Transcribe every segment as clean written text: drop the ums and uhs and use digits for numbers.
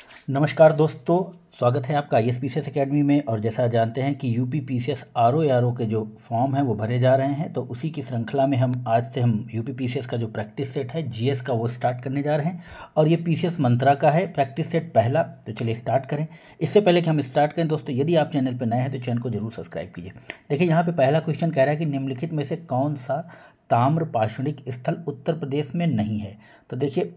नमस्कार दोस्तों, स्वागत है आपका ISPCS एकेडमी में। और जैसा जानते हैं कि यूपी PCS RO ARO के जो फॉर्म हैं वो भरे जा रहे हैं, तो उसी की श्रृंखला में आज से हम यूपी PCS का जो प्रैक्टिस सेट है GS का वो स्टार्ट करने जा रहे हैं। और ये PCS मंत्रा का है प्रैक्टिस सेट पहला। तो चलिए स्टार्ट करें। इससे पहले कि हम स्टार्ट करें दोस्तों, यदि आप चैनल पर नए हैं तो चैनल को जरूर सब्सक्राइब कीजिए। देखिए यहाँ पर पहला क्वेश्चन कह रहा है कि निम्नलिखित में से कौन सा ताम्र पाषाणिक स्थल उत्तर प्रदेश में नहीं है। तो देखिए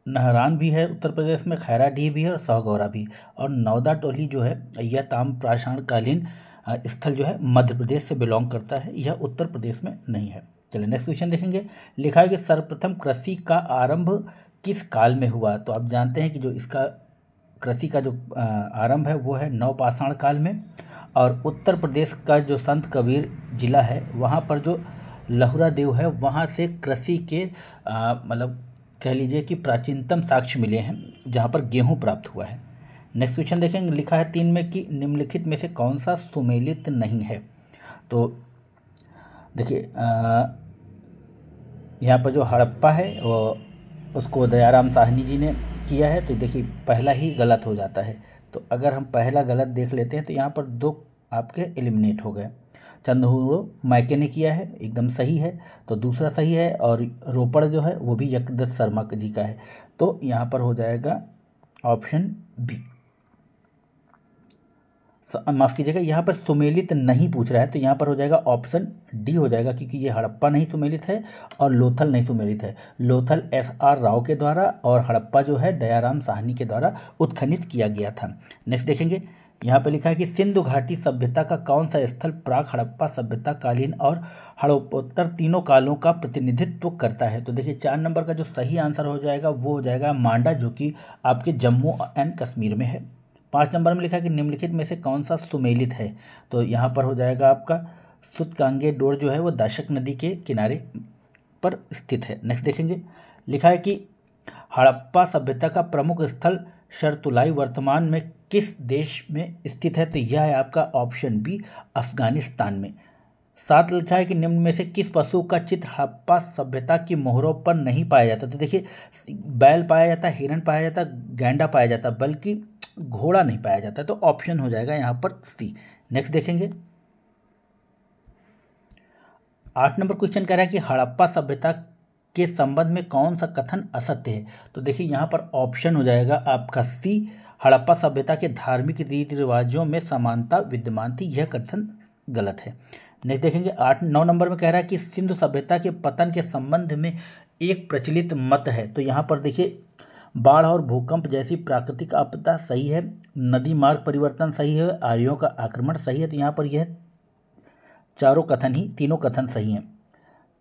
नहरान भी है उत्तर प्रदेश में, खैराडीह भी है और सहगौरा भी। और नौदा टोली जो है यह ताम्र पाषाणकालीन स्थल जो है मध्य प्रदेश से बिलोंग करता है, यह उत्तर प्रदेश में नहीं है। चलिए नेक्स्ट क्वेश्चन देखेंगे। लिखा है कि सर्वप्रथम कृषि का आरंभ किस काल में हुआ। तो आप जानते हैं कि जो इसका कृषि का जो आरंभ है वो है नवपाषाण काल में। और उत्तर प्रदेश का जो संत कबीर जिला है वहाँ पर जो लहुरा देव है वहाँ से कृषि के मतलब कह लीजिए कि प्राचीनतम साक्ष्य मिले हैं जहाँ पर गेहूं प्राप्त हुआ है। नेक्स्ट क्वेश्चन देखेंगे। लिखा है 3 में कि निम्नलिखित में से कौन सा सुमेलित नहीं है। तो देखिए यहाँ पर जो हड़प्पा है वो उसको दयाराम साहनी जी ने किया है, तो देखिए पहला ही गलत हो जाता है। तो अगर हम पहला गलत देख लेते हैं तो यहाँ पर 2 आपके एलिमिनेट हो गए। चंद्रहूड़ो मैके ने किया है, एकदम सही है, तो दूसरा सही है। और रोपड़ जो है वो भी यज्ञदत्त शर्मा जी का है, तो यहाँ पर हो जाएगा ऑप्शन बी। माफ़ कीजिएगा, यहाँ पर सुमेलित नहीं पूछ रहा है, तो यहाँ पर हो जाएगा ऑप्शन डी हो जाएगा, क्योंकि ये हड़प्पा नहीं सुमेलित है और लोथल नहीं सुमेलित है। लोथल SR राव के द्वारा और हड़प्पा जो है दयाराम साहनी के द्वारा उत्खनित किया गया था। नेक्स्ट देखेंगे। यहाँ पे लिखा है कि सिंधु घाटी सभ्यता का कौन सा स्थल प्राक हड़प्पा सभ्यता कालीन और हड़प्पोत्तर तीनों कालों का प्रतिनिधित्व करता है। तो देखिए 4 नंबर का जो सही आंसर हो जाएगा वो हो जाएगा मांडा, जो कि आपके जम्मू एंड कश्मीर में है। 5 नंबर में लिखा है कि निम्नलिखित में से कौन सा सुमेलित है। तो यहाँ पर हो जाएगा आपका सुतकांगे डोर जो है वो दाशक नदी के किनारे पर स्थित है। नेक्स्ट देखेंगे। लिखा है कि हड़प्पा सभ्यता का प्रमुख स्थल शरतुलाई वर्तमान में किस देश में स्थित है। तो यह है आपका ऑप्शन बी, अफगानिस्तान में। 7 लिखा है कि निम्न में से किस पशु का चित्र हड़प्पा सभ्यता की मोहरों पर नहीं पाया जाता। तो देखिए बैल पाया जाता, हिरण पाया जाता, गैंडा पाया जाता, बल्कि घोड़ा नहीं पाया जाता। तो ऑप्शन हो जाएगा यहाँ पर सी। नेक्स्ट देखेंगे। 8 नंबर क्वेश्चन कह रहा है कि हड़प्पा सभ्यता के संबंध में कौन सा कथन असत्य है। तो देखिए यहाँ पर ऑप्शन हो जाएगा आपका सी, हड़प्पा सभ्यता के धार्मिक रीति रिवाजों में समानता विद्यमान थी, यह कथन गलत है। नेक्स्ट देखेंगे। 9 नंबर में कह रहा है कि सिंधु सभ्यता के पतन के संबंध में एक प्रचलित मत है। तो यहाँ पर देखिए बाढ़ और भूकंप जैसी प्राकृतिक आपदा सही है, नदी मार्ग परिवर्तन सही है, आर्यों का आक्रमण सही है। तो यहाँ पर यह तीनों कथन सही हैं।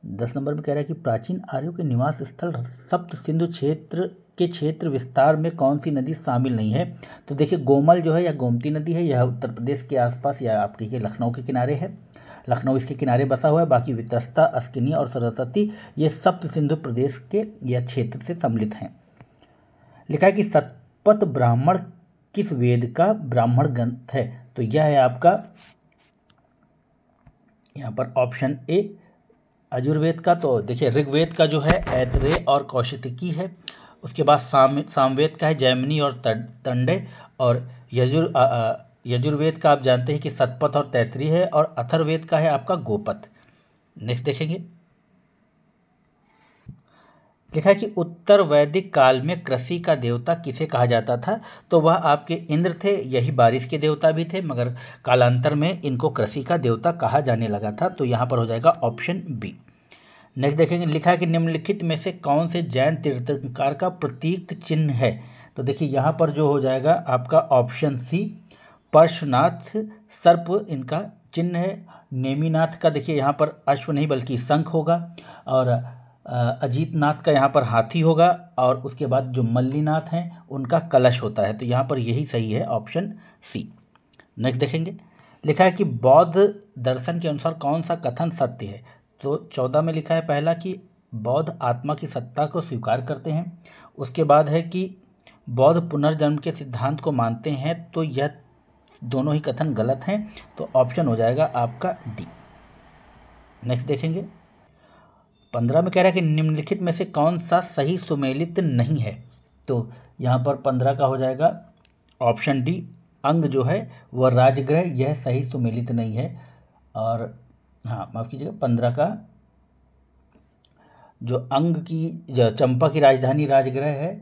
10 नंबर में कह रहा है कि प्राचीन आर्यों के निवास स्थल सप्त सिंधु क्षेत्र विस्तार में कौन सी नदी शामिल नहीं है। तो देखिए गोमल जो है या गोमती नदी है, यह उत्तर प्रदेश के आसपास या आपके लखनऊ के किनारे है, लखनऊ इसके किनारे बसा हुआ है। बाकी वितस्ता, अस्किनी और सरस्वती ये सप्त सिंधु प्रदेश के या क्षेत्र से सम्मिलित हैं। लिखा है कि शतपथ ब्राह्मण किस वेद का ब्राह्मण ग्रंथ है। तो यह है आपका यहाँ पर ऑप्शन ए, यजुर्वेद का। तो देखिए ऋग्वेद का जो है ऐतरेय और कौशिकी है, उसके बाद सामवेद का है जैमिनी और तंडे, और यजुर्वेद का आप जानते हैं कि शतपथ और तैतरीय है, और अथर्ववेद का है आपका गोपथ। नेक्स्ट देखेंगे। लिखा है कि उत्तर वैदिक काल में कृषि का देवता किसे कहा जाता था। तो वह आपके इंद्र थे, यही बारिश के देवता भी थे, मगर कालांतर में इनको कृषि का देवता कहा जाने लगा था। तो यहाँ पर हो जाएगा ऑप्शन बी। नेक्स्ट देखेंगे। लिखा है कि निम्नलिखित में से कौन से जैन तीर्थंकर का प्रतीक चिन्ह है। तो देखिए यहाँ पर जो हो जाएगा आपका ऑप्शन सी, पार्श्वनाथ सर्प इनका चिन्ह है। नेमिनाथ का देखिए यहाँ पर अश्व नहीं बल्कि शंख होगा, और अजीतनाथ का यहाँ पर हाथी होगा, और उसके बाद जो मल्लीनाथ हैं उनका कलश होता है। तो यहाँ पर यही सही है, ऑप्शन सी। नेक्स्ट देखेंगे। लिखा है कि बौद्ध दर्शन के अनुसार कौन सा कथन सत्य है। तो 14 में लिखा है पहला कि बौद्ध आत्मा की सत्ता को स्वीकार करते हैं। उसके बाद है कि बौद्ध पुनर्जन्म के सिद्धांत को मानते हैं। तो यह दोनों ही कथन गलत हैं, तो ऑप्शन हो जाएगा आपका डी। नेक्स्ट देखेंगे। 15 में कह रहा है कि निम्नलिखित में से कौन सा सही सुमेलित नहीं है। तो यहाँ पर 15 का हो जाएगा ऑप्शन डी, अंग जो है वह राजगृह, यह सही सुमेलित नहीं है। और हाँ माफ़ कीजिएगा, 15 का जो अंग की जो चंपा की राजधानी राजगृह है,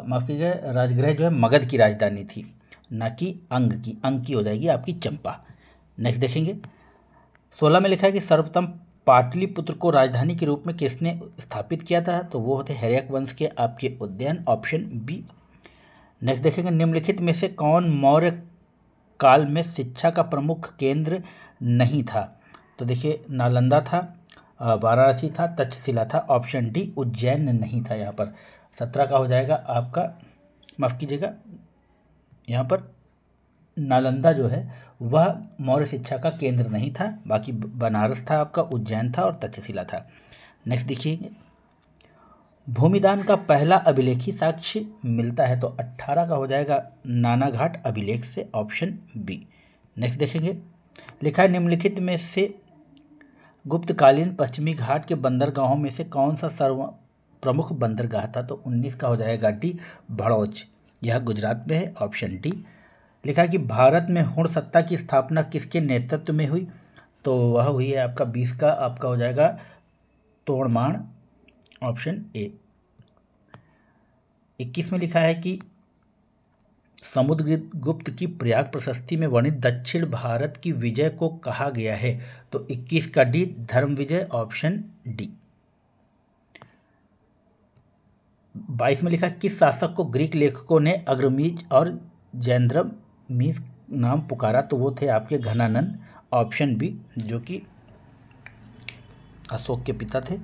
माफ़ कीजिएगा, राजगृह जो है मगध की राजधानी थी, ना कि अंग की हो जाएगी आपकी चंपा। नेक्स्ट देखेंगे, 16 में लिखा है कि सर्वप्रथम पाटलिपुत्र को राजधानी के रूप में किसने स्थापित किया था, तो वो होते हैर्यक वंश के आपके उदयन, ऑप्शन बी। नेक्स्ट देखेंगे, निम्नलिखित में से कौन मौर्य काल में शिक्षा का प्रमुख केंद्र नहीं था, तो देखिए नालंदा था, वाराणसी था, तक्षशिला था, ऑप्शन डी उज्जैन नहीं था। यहाँ पर 17 का हो जाएगा आपका, माफ़ कीजिएगा, यहाँ पर नालंदा जो है वह मौर्य शिक्षा का केंद्र नहीं था, बाकी बनारस था आपका, उज्जैन था और तक्षशिला था। नेक्स्ट देखिए, भूमिदान का पहला अभिलेखी साक्ष्य मिलता है, तो 18 का हो जाएगा नानाघाट अभिलेख से, ऑप्शन बी। नेक्स्ट देखेंगे, लिखा है निम्नलिखित में से गुप्तकालीन पश्चिमी घाट के बंदरगाहों में से कौन सा सर्व प्रमुख बंदरगाह था, तो 19 का हो जाएगा डी भड़ौच, यह गुजरात में है, ऑप्शन डी। लिखा है कि भारत में हुण सत्ता की स्थापना किसके नेतृत्व में हुई, तो वह हुई है आपका 20 का आपका हो जाएगा तोड़माण, ऑप्शन ए। 21 में लिखा है कि समुद्रगुप्त की प्रयाग प्रशस्ति में वर्णित दक्षिण भारत की विजय को कहा गया है, तो 21 का डी धर्म विजय, ऑप्शन डी। 22 में लिखा किस शासक को ग्रीक लेखकों ने अग्रमीज और जैंद्रमीज नाम पुकारा, तो वो थे आपके घनानंद, ऑप्शन बी, जो कि अशोक के पिता थे।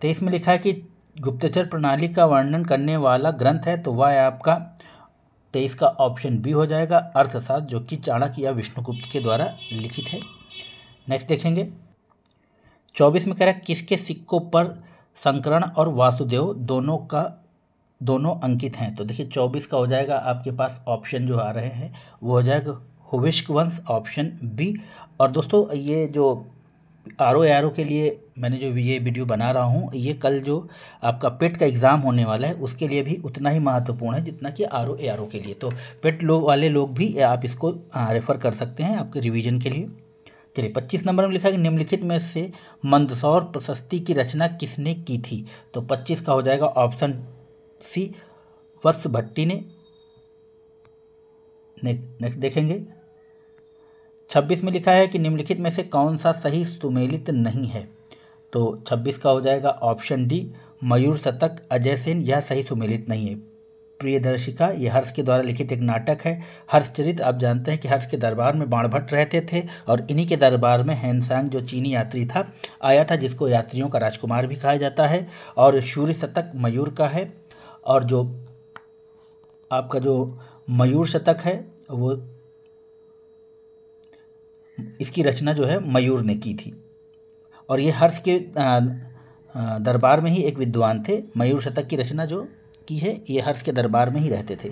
23 में लिखा है कि गुप्तचर प्रणाली का वर्णन करने वाला ग्रंथ है, तो वह है आपका 23 का ऑप्शन बी हो जाएगा अर्थशास्त्र, जो कि चाणक्य या विष्णुगुप्त के द्वारा लिखित है। नेक्स्ट देखेंगे, 24 में कह रहा है किसके सिक्कों पर संकरण और वासुदेव दोनों अंकित हैं, तो देखिए 24 का हो जाएगा आपके पास ऑप्शन जो आ रहे हैं वो हो जाएगा हुविष्क वंश, ऑप्शन बी। और दोस्तों ये जो आर के लिए मैंने जो ये वीडियो बना रहा हूँ, ये कल जो आपका पेट का एग्ज़ाम होने वाला है उसके लिए भी उतना ही महत्वपूर्ण है जितना कि आर के लिए, तो पेट वाले लोग भी आप इसको रेफ़र कर सकते हैं आपके रिवीजन के लिए। चलिए 25 नंबर में लिखा है कि निम्नलिखित में से मंदसौर प्रशस्ति की रचना किसने की थी, तो 25 का हो जाएगा ऑप्शन सी वत्स भट्टी ने। नेक्स्ट देखेंगे, 26 में लिखा है कि निम्नलिखित में से कौन सा सही सुमेलित नहीं है, तो 26 का हो जाएगा ऑप्शन डी मयूर शतक अजय सेन, यह सही सुमेलित नहीं है। प्रियदर्शिका ये हर्ष के द्वारा लिखित एक नाटक है। हर्षचरित्र आप जानते हैं कि हर्ष के दरबार में बाणभट्ट रहते थे और इन्हीं के दरबार में हैनसांग जो चीनी यात्री था आया था, जिसको यात्रियों का राजकुमार भी कहा जाता है। और सूर्य शतक मयूर का है, और जो आपका जो मयूर शतक है वो इसकी रचना जो है मयूर ने की थी, और ये हर्ष के दरबार में ही एक विद्वान थे। मयूर शतक की रचना जो की है ये हर्ष के दरबार में ही रहते थे।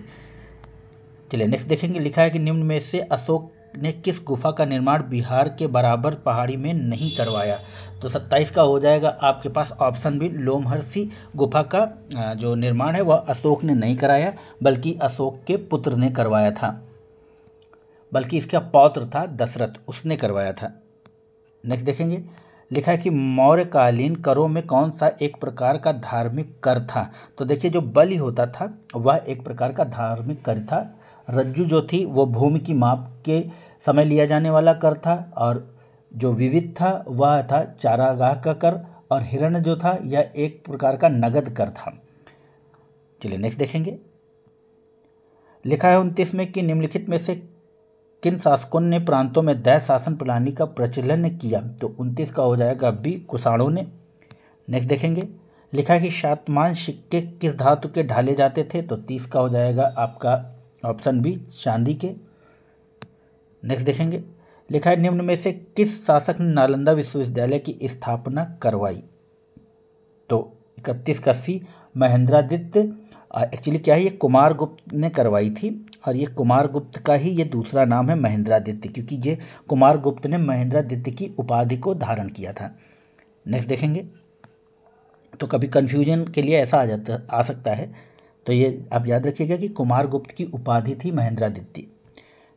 चलिए नेक्स्ट देखेंगे, लिखा है कि निम्न में से अशोक ने किस गुफा का निर्माण बिहार के बराबर पहाड़ी में नहीं करवाया, तो 27 का हो जाएगा आपके पास ऑप्शन बी लोमहर्षि गुफा का जो निर्माण है वह अशोक ने नहीं कराया, बल्कि अशोक के पुत्र ने करवाया था, बल्कि इसका पौत्र था दशरथ, उसने करवाया था। नेक्स्ट देखेंगे, लिखा है कि मौर्यकालीन करों में कौन सा एक प्रकार का धार्मिक कर था, तो देखिए जो बलि होता था वह एक प्रकार का धार्मिक कर था। रज्जु जो थी वो भूमि की माप के समय लिया जाने वाला कर था, और जो विविध था वह था चारागाह का कर, और हिरण जो था यह एक प्रकार का नगद कर था। चलिए नेक्स्ट देखेंगे, लिखा है 29 में कि निम्नलिखित में से किन शासकों ने प्रांतों में दैश शासन प्रणाली का प्रचलन किया, तो 29 का हो जाएगा बी कुषाणों ने। नेक्स्ट देखेंगे, लिखा है कि शातमान सिक्के किस धातु के ढाले जाते थे, तो 30 का हो जाएगा आपका ऑप्शन बी चांदी के। नेक्स्ट देखेंगे, लिखा है निम्न में से किस शासक ने नालंदा विश्वविद्यालय की स्थापना करवाई, तो 31 का सी महेंद्रादित्य। एक्चुअली क्या है, ये कुमारगुप्त ने करवाई थी, और ये कुमारगुप्त का ही ये दूसरा नाम है महेंद्रादित्य, क्योंकि ये कुमारगुप्त ने महेंद्रादित्य की उपाधि को धारण किया था। नेक्स्ट देखेंगे, तो कभी कन्फ्यूजन के लिए ऐसा आ सकता है, तो ये आप याद रखिएगा कि कुमारगुप्त की उपाधि थी महेंद्रादित्य।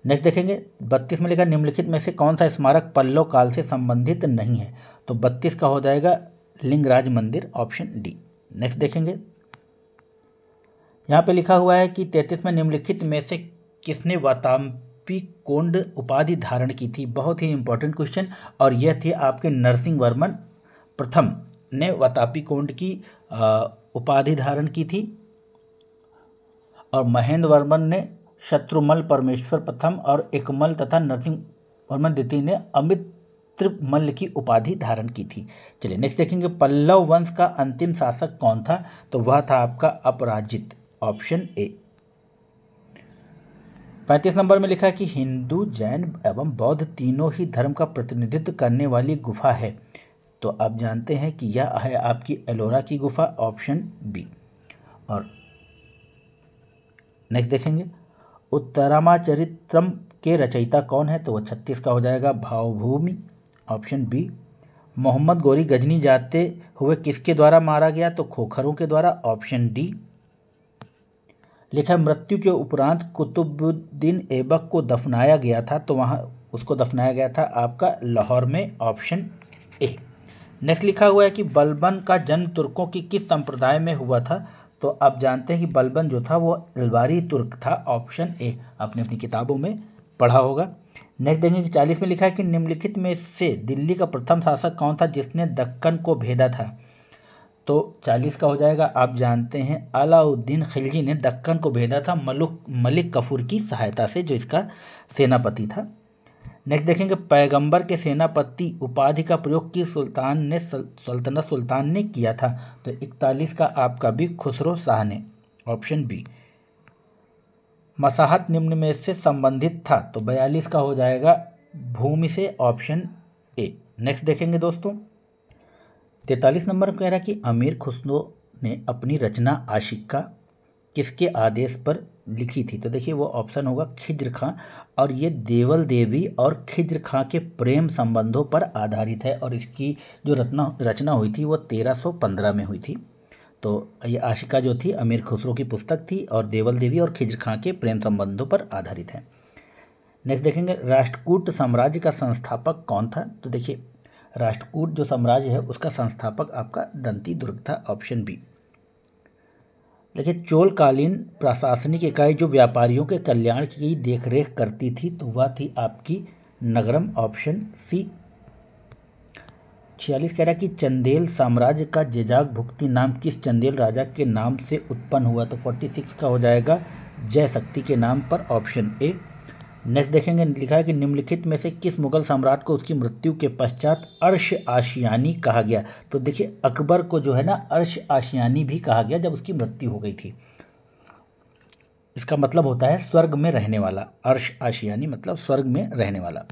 नेक्स्ट देखेंगे 32 में लिखा निम्नलिखित में से कौन सा स्मारक पल्लव काल से संबंधित नहीं है। तो 32 का हो जाएगा लिंगराज मंदिर, ऑप्शन डी। नेक्स्ट देखेंगे यहाँ पे लिखा हुआ है कि 33 में निम्नलिखित में से किसने वातापी कोंड उपाधि धारण की थी। बहुत ही इंपॉर्टेंट क्वेश्चन, और यह थी आपके नरसिंह वर्मन प्रथम ने वातापी कोंड की उपाधि धारण की थी, और महेंद्र वर्मन ने शत्रुमल परमेश्वर प्रथम और एकमल तथा नरसिंह वर्मन द्वितीय ने अमित्रमल्ल की उपाधि धारण की थी। चलिए नेक्स्ट देखेंगे पल्लव वंश का अंतिम शासक कौन था। तो वह था आपका अपराजित, ऑप्शन ए। 35 नंबर में लिखा है कि हिंदू, जैन एवं बौद्ध तीनों ही धर्म का प्रतिनिधित्व करने वाली गुफा है। तो आप जानते हैं कि यह है आपकी एलोरा की गुफा, ऑप्शन बी। और नेक्स्ट देखेंगे उत्तरामाचरित्रम के रचयिता कौन है। तो वह 36 का हो जाएगा भावभूमि, ऑप्शन बी। मोहम्मद गोरी गजनी जाते हुए किसके द्वारा मारा गया। तो खोखरों के द्वारा, ऑप्शन डी। लिखा है मृत्यु के उपरांत कुतुबुद्दीन ऐबक को दफनाया गया था। तो वहाँ उसको दफनाया गया था आपका लाहौर में, ऑप्शन ए। नेक्स्ट लिखा हुआ है कि बलबन का जन्म तुर्कों की किस संप्रदाय में हुआ था। तो आप जानते हैं कि बलबन जो था वो अलवारी तुर्क था, ऑप्शन ए। आपने अपनी किताबों में पढ़ा होगा। नेक्स्ट देखेंगे कि 40 में लिखा है कि निम्नलिखित में से दिल्ली का प्रथम शासक कौन था जिसने दक्कन को भेदा था। तो 40 का हो जाएगा, आप जानते हैं अलाउद्दीन खिलजी ने दक्कन को भेदा था मलिक कफूर की सहायता से, जो इसका सेनापति था। नेक्स्ट देखेंगे पैगंबर के सेनापति उपाधि का प्रयोग किस सुल्तान ने किया था। तो 41 का आपका भी खुसरो शाह ने, ऑप्शन बी। मसाहत निम्न में से संबंधित था। तो 42 का हो जाएगा भूमि से, ऑप्शन ए। नेक्स्ट देखेंगे दोस्तों 43 नंबर कह रहा है कि अमीर खुसरो ने अपनी रचना आशिका किसके आदेश पर लिखी थी। तो देखिए वो ऑप्शन होगा खिज्र खां, और ये देवल देवी और खिज्र खां के प्रेम संबंधों पर आधारित है, और इसकी जो रचना हुई थी वो 1315 में हुई थी। तो ये आशिका जो थी अमीर खुसरो की पुस्तक थी, और देवल देवी और खिज्र खां के प्रेम संबंधों पर आधारित है। नेक्स्ट देखेंगे राष्ट्रकूट साम्राज्य का संस्थापक कौन था। तो देखिए राष्ट्रकूट जो साम्राज्य है उसका संस्थापक आपका दंती दुर्ग था, ऑप्शन बी। देखिए चोलकालीन प्रशासनिक इकाई जो व्यापारियों के कल्याण की देखरेख करती थी तो वह थी आपकी नगरम, ऑप्शन सी। 46 कह रहा है कि चंदेल साम्राज्य का जेजाग भुक्ति नाम किस चंदेल राजा के नाम से उत्पन्न हुआ। तो 46 का हो जाएगा जय शक्ति के नाम पर, ऑप्शन ए। नेक्स्ट देखेंगे लिखा है कि निम्नलिखित में से किस मुगल सम्राट को उसकी मृत्यु के पश्चात अर्श आशियानी कहा गया। तो देखिए अकबर को जो है ना अर्श आशियानी भी कहा गया जब उसकी मृत्यु हो गई थी। इसका मतलब होता है स्वर्ग में रहने वाला, अर्श आशियानी मतलब स्वर्ग में रहने वाला।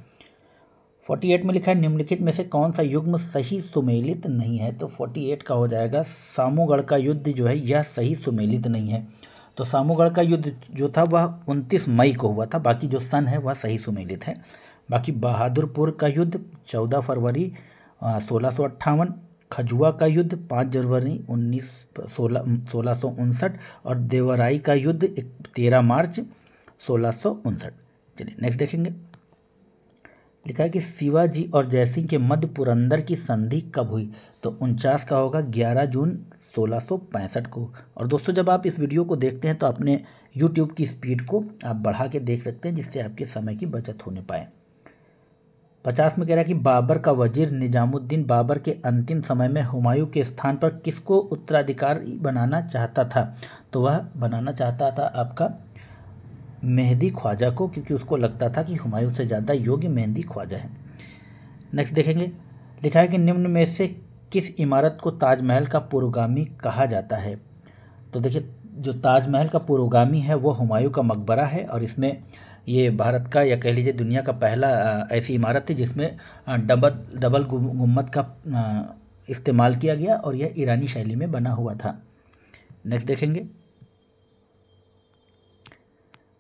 48 में लिखा है निम्नलिखित में से कौन सा युग्म सही सुमेलित नहीं है। तो 48 का हो जाएगा सामूगढ़ का युद्ध जो है यह सही सुमेलित नहीं है। तो सामूगढ़ का युद्ध जो था वह 29 मई को हुआ था, बाकी जो सन है वह सही सुमेलित है। बाकी बहादुरपुर का युद्ध 14 फरवरी 1658, खजुआ का युद्ध 5 जनवरी 1659 और देवराई का युद्ध 13 मार्च 1659। चलिए नेक्स्ट देखेंगे लिखा है कि शिवाजी और जयसिंह के मध्य पुरंदर की संधि कब हुई। तो 49 का होगा 11 जून 1665 को। और दोस्तों जब आप इस वीडियो को देखते हैं तो अपने YouTube की स्पीड को आप बढ़ा के देख सकते हैं जिससे आपके समय की बचत होने पाए। 50 में कह रहा है कि बाबर का वजीर निजामुद्दीन बाबर के अंतिम समय में हुमायूं के स्थान पर किसको उत्तराधिकारी बनाना चाहता था। तो वह बनाना चाहता था आपका मेहदी ख्वाजा को, क्योंकि उसको लगता था कि हुमायूं से ज़्यादा योग्य मेहदी ख्वाजा है। नेक्स्ट देखेंगे लिखा है कि निम्न में से किस इमारत को ताजमहल का पुरोगामी कहा जाता है। तो देखिए जो ताजमहल का पुरोगामी है वो हुमायूं का मकबरा है, और इसमें ये भारत का या कह लीजिए दुनिया का पहला ऐसी इमारत थी जिसमें डबल गुम्मद का इस्तेमाल किया गया, और यह ईरानी शैली में बना हुआ था। नेक्स्ट देखेंगे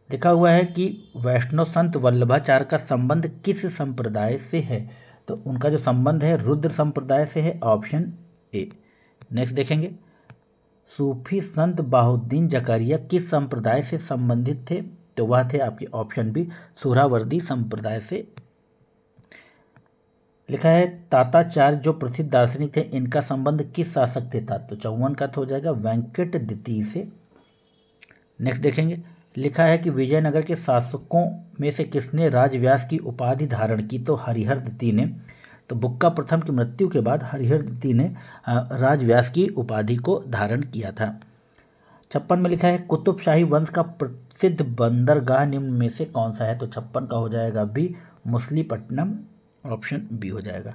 लिखा हुआ है कि वैष्णव संत वल्लभाचार्य का संबंध किस संप्रदाय से है। तो उनका जो संबंध है रुद्र संप्रदाय से है, ऑप्शन ए। नेक्स्ट देखेंगे सूफी संत बहाउद्दीन जकारिया किस संप्रदाय से संबंधित थे? तो वह थे आपके ऑप्शन बी सुहरावर्दी संप्रदाय से। लिखा है ताताचार्य जो प्रसिद्ध दार्शनिक थे इनका संबंध किस शासक से था? तो 54 का तो हो जाएगा वेंकट द्वितीय से। नेक्स्ट देखेंगे, लिखा है कि विजयनगर के शासकों में से किसने राजव्यास की उपाधि धारण की? तो हरिहर द्वितीय ने। तो बुक्का प्रथम की मृत्यु के बाद हरिहर द्वितीय ने राजव्यास की उपाधि को धारण किया था। 56 में लिखा है कुतुबशाही वंश का प्रसिद्ध बंदरगाह निम्न में से कौन सा है? तो 56 का हो जाएगा बी मछलीपट्टनम, ऑप्शन बी हो जाएगा।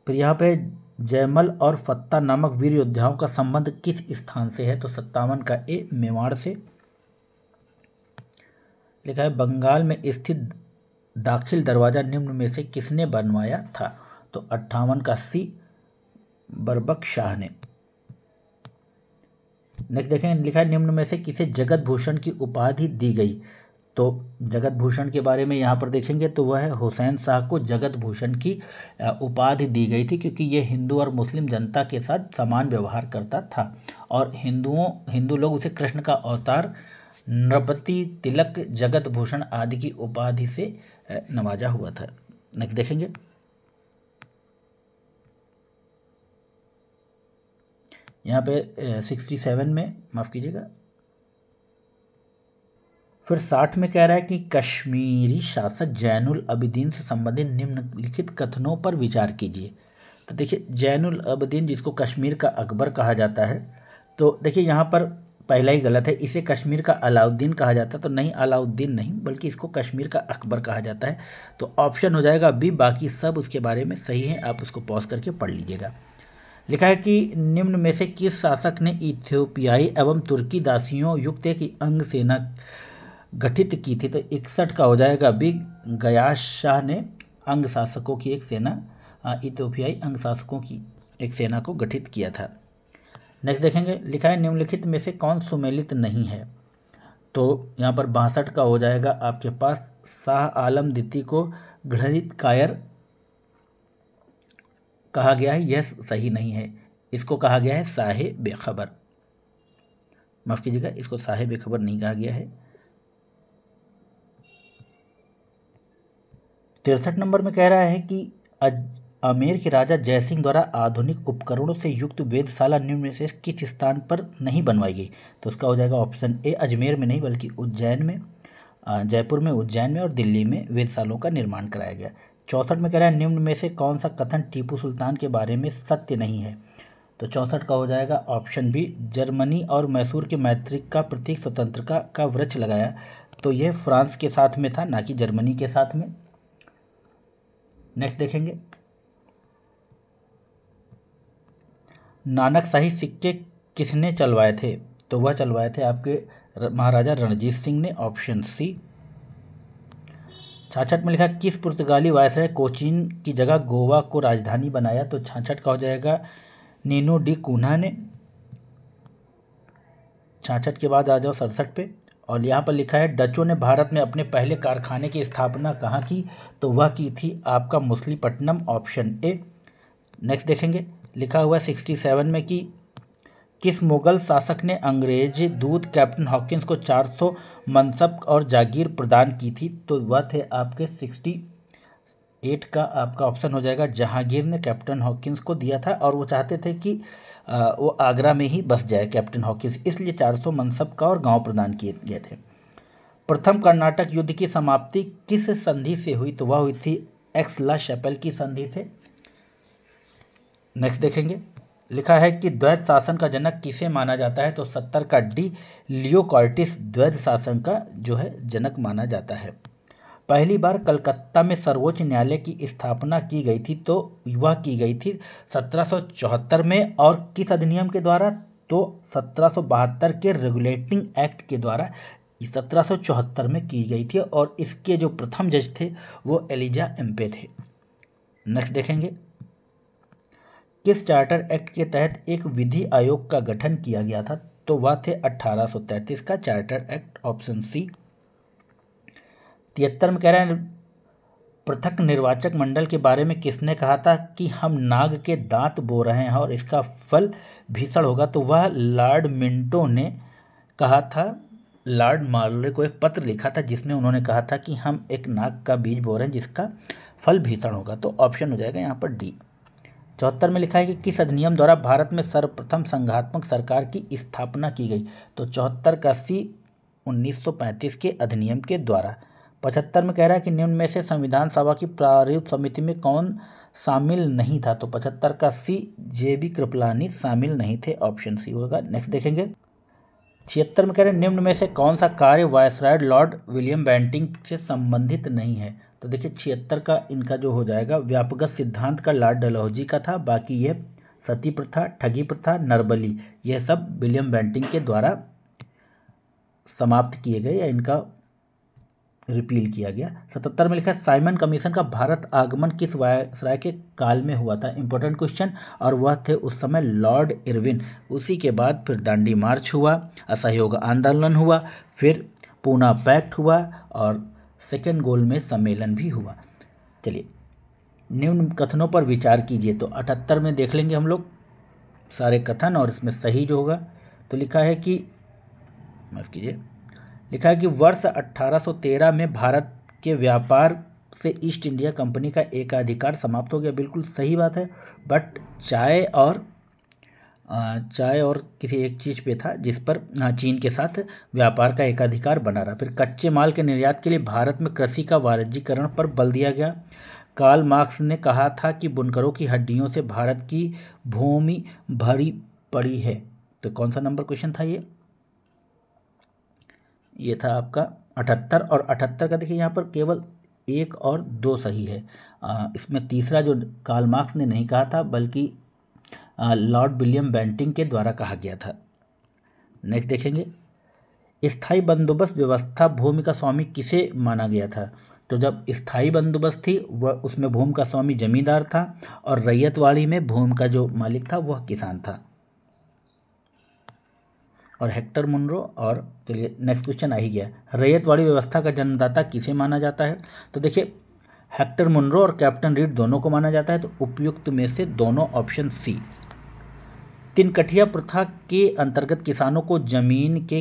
फिर यहाँ पे जयमल और फत्ता नामक वीर योद्धाओं का संबंध किस स्थान से है? तो 57 का ए मेवाड़ से। लिखा है बंगाल में स्थित दाखिल दरवाजा निम्न में से किसने बनवाया था? तो 58 का सी बरबक शाह ने। नेक्स्ट देखें, लिखा है निम्न में से किसे जगत भूषण की उपाधि दी गई? तो जगत भूषण के बारे में यहाँ पर देखेंगे तो वह हुसैन शाह को जगत भूषण की उपाधि दी गई थी, क्योंकि ये हिंदू और मुस्लिम जनता के साथ समान व्यवहार करता था और हिंदू लोग उसे कृष्ण का अवतार, नृपति, तिलक, जगत भूषण आदि की उपाधि से नवाजा हुआ था। नेक्स्ट देखेंगे, यहाँ पे 67 में माफ कीजिएगा, फिर 60 में कह रहा है कि कश्मीरी शासक जैनुल अबिदीन से संबंधित निम्नलिखित कथनों पर विचार कीजिए। तो देखिए जैनुल अबिदीन जिसको कश्मीर का अकबर कहा जाता है, तो देखिए यहाँ पर पहला ही गलत है, इसे कश्मीर का अलाउद्दीन कहा जाता है, तो नहीं अलाउद्दीन नहीं बल्कि इसको कश्मीर का अकबर कहा जाता है। तो ऑप्शन हो जाएगा बी, बाकी सब उसके बारे में सही है, आप उसको पॉज करके पढ़ लीजिएगा। लिखा है कि निम्न में से किस शासक ने इथियोपियाई एवं तुर्की दासियों युक्त एक अंग सेना गठित की थी? तो 61 का हो जाएगा बी, गयास शाह ने अंग शासकों की एक सेना, इथियोपियाई अंग शासकों की एक सेना को गठित किया था। नेक्स्ट देखेंगे, लिखा है निम्नलिखित में से कौन सुमेलित नहीं है? तो यहाँ पर 62 का हो जाएगा आपके पास शाह आलम द्वितीय को घृणित कायर कहा गया है, यह सही नहीं है, इसको कहा गया है साहे बेखबर, माफ कीजिएगा, इसको साहे बेखबर नहीं कहा गया है। 63 नंबर में कह रहा है कि आमेर के राजा जयसिंह द्वारा आधुनिक उपकरणों से युक्त वेधशाला निम्न में से किस स्थान पर नहीं बनवाई गई? तो उसका हो जाएगा ऑप्शन ए, अजमेर में नहीं बल्कि उज्जैन में, जयपुर में, उज्जैन में और दिल्ली में वेधशालों का निर्माण कराया गया। 64 में कह रहा है निम्न में से कौन सा कथन टीपू सुल्तान के बारे में सत्य नहीं है? तो 64 का हो जाएगा ऑप्शन बी, जर्मनी और मैसूर के मैत्रिक का प्रतीक स्वतंत्रता का वृक्ष लगाया, तो यह फ्रांस के साथ में था ना कि जर्मनी के साथ में। नेक्स्ट देखेंगे, नानकशाही सिक्के किसने चलवाए थे? तो वह चलवाए थे आपके महाराजा रणजीत सिंह ने, ऑप्शन सी। 66 में लिखा किस पुर्तगाली वायसराय कोचीन की जगह गोवा को राजधानी बनाया? तो 66 का हो जाएगा नीनो डी कून्हा ने। 66 के बाद आ जाओ 67 पे, और यहाँ पर लिखा है डचों ने भारत में अपने पहले कारखाने की स्थापना कहाँ की? तो वह की थी आपका मछलीपट्टनम, ऑप्शन ए। नेक्स्ट देखेंगे, लिखा हुआ 67 में कि किस मुगल शासक ने अंग्रेज दूत कैप्टन हॉकिंस को 400 मनसब और जागीर प्रदान की थी? तो वह थे आपके 68 का आपका ऑप्शन हो जाएगा, जहांगीर ने कैप्टन हॉकिंस को दिया था, और वो चाहते थे कि वो आगरा में ही बस जाए कैप्टन हॉकिंस, इसलिए 400 मनसब का और गांव प्रदान किए गए थे। प्रथम कर्नाटक युद्ध की समाप्ति किस संधि से हुई? तो वह हुई थी एक्स-ला शैपेल की संधि से। नेक्स्ट देखेंगे, लिखा है कि द्वैध शासन का जनक किसे माना जाता है? तो 70 का डी, लियो कॉर्टिस द्वैध शासन का जो है जनक माना जाता है। पहली बार कलकत्ता में सर्वोच्च न्यायालय की स्थापना की गई थी, तो वह की गई थी 1774 में, और किस अधिनियम के द्वारा? तो 1772 के रेगुलेटिंग एक्ट के द्वारा 1774 में की गई थी, और इसके जो प्रथम जज थे वो एलिजा एम्पे थे। नेक्स्ट देखेंगे, किस चार्टर एक्ट के तहत एक विधि आयोग का गठन किया गया था? तो वह थे 1833 का चार्टर एक्ट, ऑप्शन सी। 73 में कह रहे हैं पृथक निर्वाचक मंडल के बारे में किसने कहा था कि हम नाग के दांत बो रहे हैं और इसका फल भीषण होगा? तो वह लॉर्ड मिंटो ने कहा था। लॉर्ड मार्ले को एक पत्र लिखा था जिसमें उन्होंने कहा था कि हम एक नाग का बीज बो रहे हैं जिसका फल भीषण होगा। तो ऑप्शन हो जाएगा यहाँ पर डी। 74 में लिखा है कि किस अधिनियम द्वारा भारत में सर्वप्रथम संघात्मक सरकार की स्थापना की गई? तो 74 का सी 1935 के अधिनियम के द्वारा। 75 में कह रहा है कि निम्न में से संविधान सभा की प्रारूप समिति में कौन शामिल नहीं था? तो 75 का सी JB कृपलानी शामिल नहीं थे, ऑप्शन सी होगा। नेक्स्ट देखेंगे। 76 में कह रहे हैं निम्न में से कौन सा कार्य वायसराय लॉर्ड विलियम बेंटिंक से संबंधित नहीं है? तो देखिए 76 का इनका जो हो जाएगा व्यापक सिद्धांत का लॉर्ड डलहौजी का था। बाकी ये सती प्रथा, ठगी प्रथा, नरबली, यह सब विलियम बेंटिंक के द्वारा समाप्त किए गए या इनका रिपील किया गया। 77 में लिखा है साइमन कमीशन का भारत आगमन किस वायसराय के काल में हुआ था? Important question. और वह थे उस समय लॉर्ड इरविन। उसी के बाद फिर दांडी मार्च हुआ, असहयोग आंदोलन हुआ, फिर पूना पैक्ट हुआ और सेकेंड गोलमेज सम्मेलन भी हुआ। चलिए निम्न कथनों पर विचार कीजिए। तो 78 में देख लेंगे हम लोग सारे कथन और इसमें सही जो होगा। तो लिखा है कि माफ कीजिए, लिखा है कि वर्ष 1813 में भारत के व्यापार से ईस्ट इंडिया कंपनी का एकाधिकार समाप्त हो गया। बिल्कुल सही बात है। बट चाय और किसी एक चीज़ पे था जिस पर चीन के साथ व्यापार का एकाधिकार बना रहा। फिर कच्चे माल के निर्यात के लिए भारत में कृषि का वाणिज्यीकरण पर बल दिया गया। कार्ल मार्क्स ने कहा था कि बुनकरों की हड्डियों से भारत की भूमि भरी पड़ी है। तो कौन सा नंबर क्वेश्चन था ये था आपका 78। और 78 का देखिए यहाँ पर केवल 1 और 2 सही है। इसमें तीसरा जो कार्ल मार्क्स ने नहीं कहा था बल्कि लॉर्ड विलियम बेंटिंक के द्वारा कहा गया था। नेक्स्ट देखेंगे। स्थायी बंदोबस्त व्यवस्था भूमि का स्वामी किसे माना गया था? तो जब स्थायी बंदोबस्त थी वह उसमें भूमि का स्वामी जमींदार था और रैयतवाड़ी में भूमि का जो मालिक था वह किसान था। और हेक्टर मुनरो। और चलिए नेक्स्ट क्वेश्चन आ ही गया। रैयतवाड़ी व्यवस्था का जन्मदाता किसे माना जाता है? तो देखिए हेक्टर मुनरो और कैप्टन रीड दोनों को माना जाता है। तो उपयुक्त में से दोनों, ऑप्शन सी। 3 कठिया प्रथा के अंतर्गत किसानों को जमीन के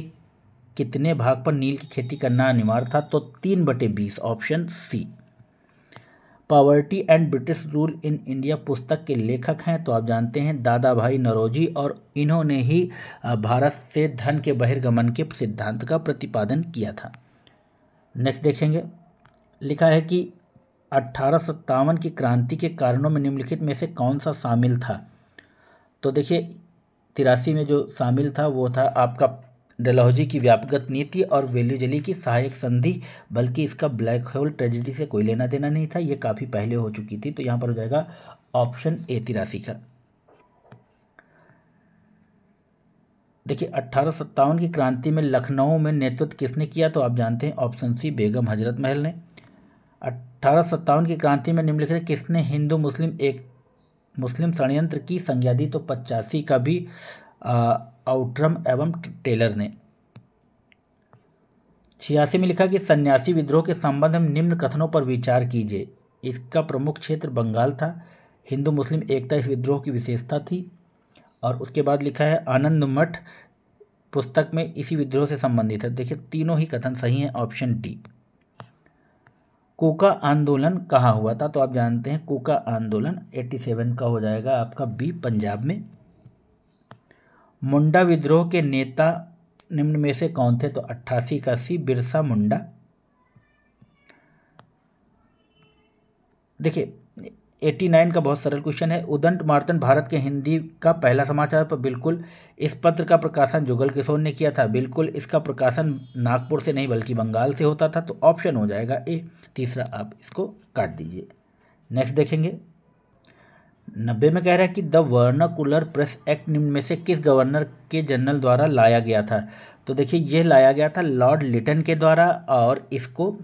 कितने भाग पर नील की खेती करना अनिवार्य था? तो 3/20, option C. Poverty and British rule in India पुस्तक के लेखक हैं तो आप जानते हैं दादा भाई नौरोजी, और इन्होंने ही भारत से धन के बहिर्गमन के सिद्धांत का प्रतिपादन किया था। नेक्स्ट देखेंगे। लिखा है कि 1857 की क्रांति के कारणों में निम्नलिखित में से कौन सा शामिल था? तो देखिए 83 में जो शामिल था वो था आपका डलहौजी की व्यापक नीति और वेल्यूजली की सहायक संधि। बल्कि इसका ब्लैक होल ट्रेजेडी से कोई लेना देना नहीं था, ये काफ़ी पहले हो चुकी थी। तो यहाँ पर हो जाएगा ऑप्शन ए 83 का। देखिए 1857 की क्रांति में लखनऊ में नेतृत्व किसने किया? तो आप जानते हैं ऑप्शन सी, बेगम हजरत महल ने। 1857 की क्रांति में निम्नलिखित किसने हिंदू मुस्लिम षड्यंत्र की संज्ञा दी? तो 85 का भी आउट्रम एवं टेलर ने। 86 में लिखा कि सन्यासी विद्रोह के संबंध में निम्न कथनों पर विचार कीजिए। इसका प्रमुख क्षेत्र बंगाल था। हिंदू मुस्लिम एकता इस विद्रोह की विशेषता थी। और उसके बाद लिखा है आनंद मठ पुस्तक में इसी विद्रोह से संबंधित है। देखिए तीनों ही कथन सही हैं, ऑप्शन डी। कूका आंदोलन कहाँ हुआ था? तो आप जानते हैं कूका आंदोलन 87 का हो जाएगा आपका बी, पंजाब में। मुंडा विद्रोह के नेता निम्न में से कौन थे? तो 88 का सी, बिरसा मुंडा। देखिए 89 का बहुत सरल क्वेश्चन है। उदंत मार्तन भारत के हिंदी का पहला समाचार पर। बिल्कुल। इस पत्र का प्रकाशन जुगल किशोर ने किया था। बिल्कुल। इसका प्रकाशन नागपुर से नहीं बल्कि बंगाल से होता था। तो ऑप्शन हो जाएगा ए। तीसरा आप इसको काट दीजिए। नेक्स्ट देखेंगे। 90 में कह रहा है कि द वर्नाकुलर प्रेस एक्ट निम्न में से किस गवर्नर के जनरल द्वारा लाया गया था? तो देखिए ये लाया गया था लॉर्ड लिटन के द्वारा और इसको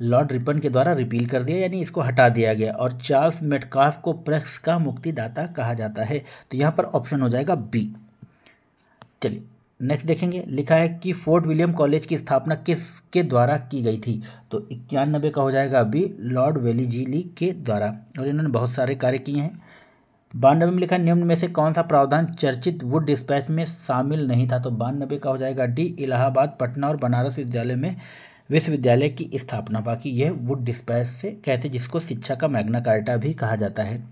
लॉर्ड रिपन के द्वारा रिपील कर दिया, यानी इसको हटा दिया गया। और चार्ल्स मेटकाफ को प्रेस का मुक्तिदाता कहा जाता है। तो यहाँ पर ऑप्शन हो जाएगा बी। चलिए नेक्स्ट देखेंगे, लिखा है कि फोर्ट विलियम कॉलेज की स्थापना किसके द्वारा की गई थी? तो 91 का हो जाएगा अभी लॉर्ड वेलीजीली के द्वारा, और इन्होंने बहुत सारे कार्य किए हैं। 92 में लिखा है, निम्न में से कौन सा प्रावधान चर्चित वुड डिस्पैच में शामिल नहीं था? तो 92 का हो जाएगा डी, इलाहाबाद, पटना और बनारस विद्यालय में विश्वविद्यालय की स्थापना। बाकी यह वुड डिस्पैच से कहते, जिसको शिक्षा का मैग्ना कार्टा भी कहा जाता है।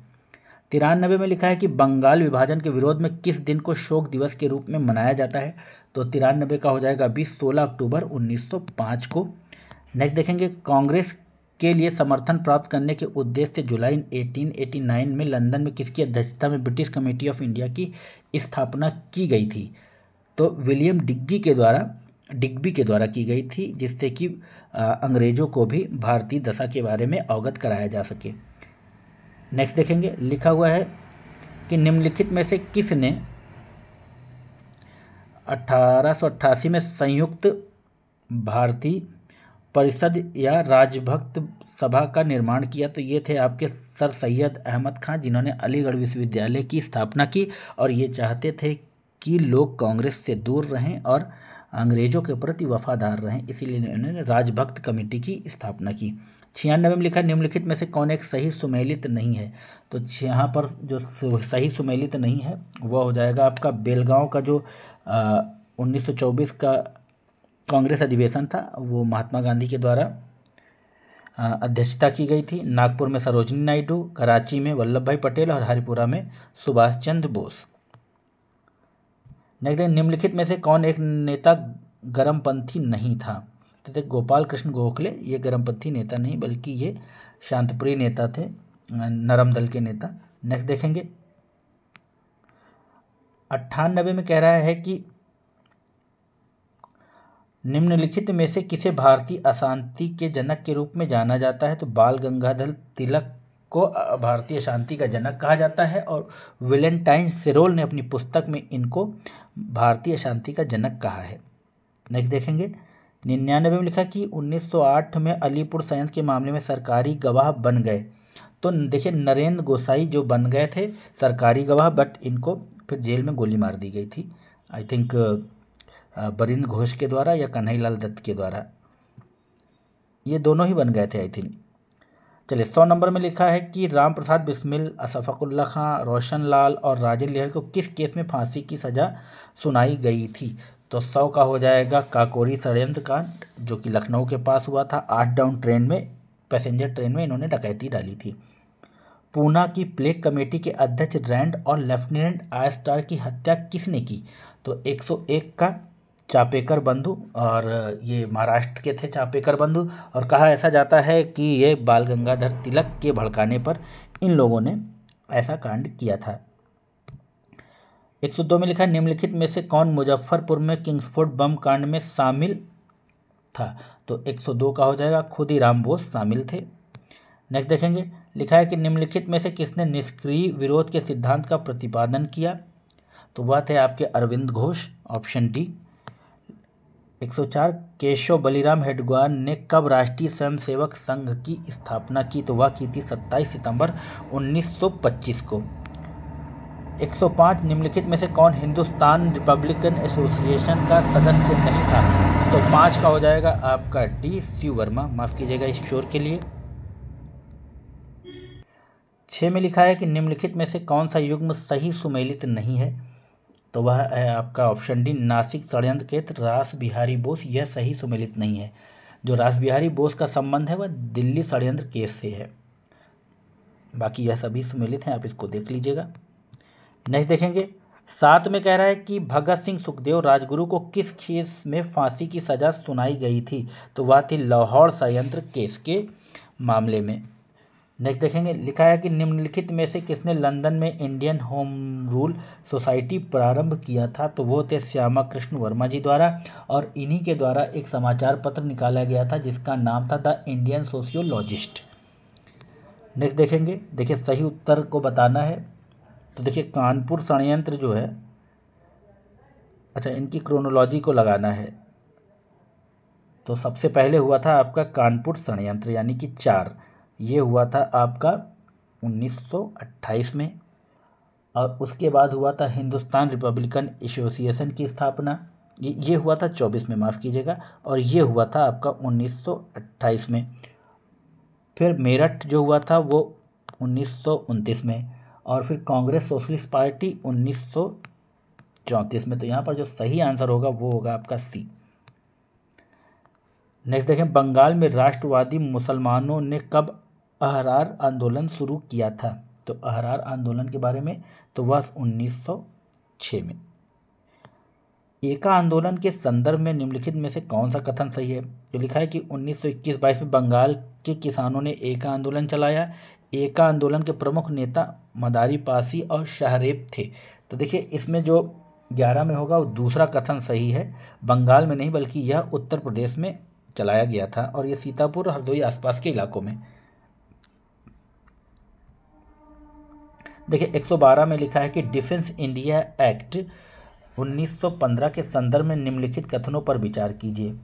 93 में लिखा है कि बंगाल विभाजन के विरोध में किस दिन को शोक दिवस के रूप में मनाया जाता है? तो 93 का हो जाएगा 16 अक्टूबर 1905 को। नेक्स्ट देखेंगे, कांग्रेस के लिए समर्थन प्राप्त करने के उद्देश्य से जुलाई 1889 में लंदन में किसकी अध्यक्षता में ब्रिटिश कमेटी ऑफ इंडिया की स्थापना की गई थी? तो विलियम डिग्बी के द्वारा की गई थी, जिससे कि अंग्रेजों को भी भारतीय दशा के बारे में अवगत कराया जा सके। नेक्स्ट देखेंगे, लिखा हुआ है कि निम्नलिखित में से किसने 1888 में संयुक्त भारतीय परिषद या राजभक्त सभा का निर्माण किया? तो ये थे आपके सर सैयद अहमद खान, जिन्होंने अलीगढ़ विश्वविद्यालय की स्थापना की, और ये चाहते थे कि लोग कांग्रेस से दूर रहें और अंग्रेजों के प्रति वफादार रहें, इसीलिए इन्होंने राजभक्त कमेटी की स्थापना की। 96 में लिखा, निम्नलिखित में से कौन एक सही सुमेलित नहीं है? तो यहाँ पर जो सही सुमेलित नहीं है वह हो जाएगा आपका बेलगांव का जो 1924 का कांग्रेस अधिवेशन था, वो महात्मा गांधी के द्वारा अध्यक्षता की गई थी। नागपुर में सरोजिनी नायडू, कराची में वल्लभ भाई पटेल और हरिपुरा में सुभाष चंद्र बोस। नेक्स्ट, निम्नलिखित में से कौन एक नेता गर्मपंथी नहीं था? तो गोपाल कृष्ण गोखले ये गर्मपंथी नेता नहीं, बल्कि ये शांतप्रिय नेता थे, नरम दल के नेता। नेक्स्ट देखेंगे, 98 में कह रहा है कि निम्नलिखित में से किसे भारतीय अशांति के जनक के रूप में जाना जाता है? तो बाल गंगाधर तिलक को भारतीय शांति का जनक कहा जाता है, और वेलेंटाइन सिरोल ने अपनी पुस्तक में इनको भारतीय शांति का जनक कहा है। नेक्स्ट देखेंगे, 99 में लिखा कि 1908 में अलीपुर संयंत्र के मामले में सरकारी गवाह बन गए। तो देखिए, नरेंद्र गोसाई जो बन गए थे सरकारी गवाह, बट इनको फिर जेल में गोली मार दी गई थी, आई थिंक बरिंद्र घोष के द्वारा या कन्हैयालाल दत्त के द्वारा, ये दोनों ही बन गए थे आई थिंक। चलिए, 100 नंबर में लिखा है कि राम प्रसाद बिस्मिल, अशफाकुल्ला खां, रोशन लाल और राजेंद्र लहर को किस केस में फांसी की सजा सुनाई गई थी? तो 100 का हो जाएगा काकोरी षड्यंत्र कांड, जो कि लखनऊ के पास हुआ था। 8 डाउन ट्रेन में, पैसेंजर ट्रेन में इन्होंने डकैती डाली थी। पूना की प्लेग कमेटी के अध्यक्ष रैंड और लेफ्टिनेंट आयस्टार की हत्या किसने की? तो 101 का चापेकर बंधु, और ये महाराष्ट्र के थे चापेकर बंधु, और कहा ऐसा जाता है कि ये बाल गंगाधर तिलक के भड़काने पर इन लोगों ने ऐसा कांड किया था। 102 में लिखा है, निम्नलिखित में से कौन मुजफ्फरपुर में किंग्सफोर्ड बम कांड में शामिल था? तो 102 का हो जाएगा खुदीराम बोस शामिल थे। नेक्स्ट देखेंगे, लिखा है कि निम्नलिखित में से किसने निष्क्रिय विरोध के सिद्धांत का प्रतिपादन किया? तो वह थे आपके अरविंद घोष, ऑप्शन डी। 104, केशव बलिराम हेडगेवार ने कब राष्ट्रीय स्वयंसेवक संघ की स्थापना की? तो वह की थी 27 सितंबर 1925 को। 105, निम्नलिखित में से कौन हिंदुस्तान रिपब्लिकन एसोसिएशन का सदस्य नहीं था? तो 5 का हो जाएगा आपका डी, शिव वर्मा, माफ कीजिएगा इस शोर के लिए। 6 में लिखा है कि निम्नलिखित में से कौन सा युग्म सही सुमेलित नहीं है? तो वह है आपका ऑप्शन डी, नासिक षड्यंत्र क्षेत्र रास बिहारी बोस, यह सही सुमेलित नहीं है। जो रास बिहारी बोस का संबंध है वह दिल्ली षड्यंत्र केस से है, बाकी यह सभी सुमेलित हैं, आप इसको देख लीजिएगा। नेक्स्ट देखेंगे, 7 में कह रहा है कि भगत सिंह सुखदेव राजगुरु को किस केस में फांसी की सजा सुनाई गई थी? तो वह थी लाहौर षड्यंत्र केस के मामले में। नेक्स्ट देखेंगे, लिखा है कि निम्नलिखित में से किसने लंदन में इंडियन होम रूल सोसाइटी प्रारंभ किया था? तो वो थे श्यामा कृष्ण वर्मा जी द्वारा, और इन्हीं के द्वारा एक समाचार पत्र निकाला गया था जिसका नाम था द इंडियन सोशियोलॉजिस्ट। नेक्स्ट देखेंगे, देखिए सही उत्तर को बताना है। तो देखिए, कानपुर षड्यंत्र जो है, अच्छा इनकी क्रोनोलॉजी को लगाना है, तो सबसे पहले हुआ था आपका कानपुर षड्यंत्र यानी कि 4, ये हुआ था आपका 1928 में, और उसके बाद हुआ था हिंदुस्तान रिपब्लिकन एसोसिएशन की स्थापना ये हुआ था 24 में, माफ़ कीजिएगा, और ये हुआ था आपका 1928 में। फिर मेरठ जो हुआ था वो 1929 में, और फिर कांग्रेस सोशलिस्ट पार्टी 1934 में। तो यहाँ पर जो सही आंसर होगा वो होगा आपका सी। नेक्स्ट देखें, बंगाल में राष्ट्रवादी मुसलमानों ने कब अहरार आंदोलन शुरू किया था? तो अहरार आंदोलन के बारे में तो वह 1906 में। एका आंदोलन के संदर्भ में निम्नलिखित में से कौन सा कथन सही है? जो लिखा है कि 1921-22 में बंगाल के किसानों ने एका आंदोलन चलाया। एका आंदोलन के प्रमुख नेता मदारी पासी और शाहरेब थे। तो देखिए इसमें जो 11 में होगा वो दूसरा कथन सही है। बंगाल में नहीं बल्कि यह उत्तर प्रदेश में चलाया गया था, और ये सीतापुर हरदोई आसपास के इलाकों में। देखिए 112 में लिखा है कि डिफेंस इंडिया एक्ट 1915 के संदर्भ में निम्नलिखित कथनों पर विचार कीजिए।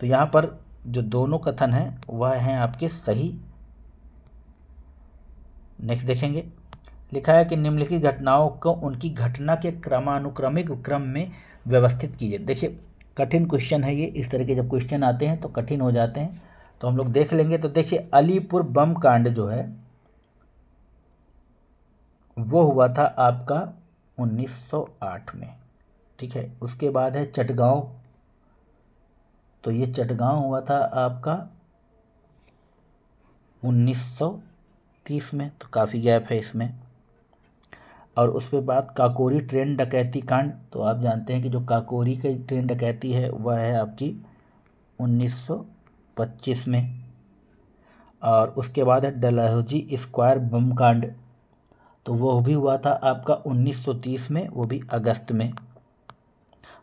तो यहाँ पर जो दोनों कथन हैं वह हैं आपके सही। नेक्स्ट देखेंगे, लिखा है कि निम्नलिखित घटनाओं को उनकी घटना के क्रमानुक्रमिक क्रम में व्यवस्थित कीजिए। देखिए कठिन क्वेश्चन है ये, इस तरह के जब क्वेश्चन आते हैं तो कठिन हो जाते हैं, तो हम लोग देख लेंगे। तो देखिए अलीपुर बम कांड जो है वो हुआ था आपका 1908 में, ठीक है। उसके बाद है चटगांव, तो ये चटगांव हुआ था आपका 1930 में, तो काफ़ी गैप है इसमें। और उसके बाद काकोरी ट्रेन डकैती कांड, तो आप जानते हैं कि जो काकोरी की ट्रेन डकैती है वह है आपकी 1925 में। और उसके बाद है डलहौजी स्क्वायर बम कांड, तो वो भी हुआ था आपका 1930 में, वो भी अगस्त में।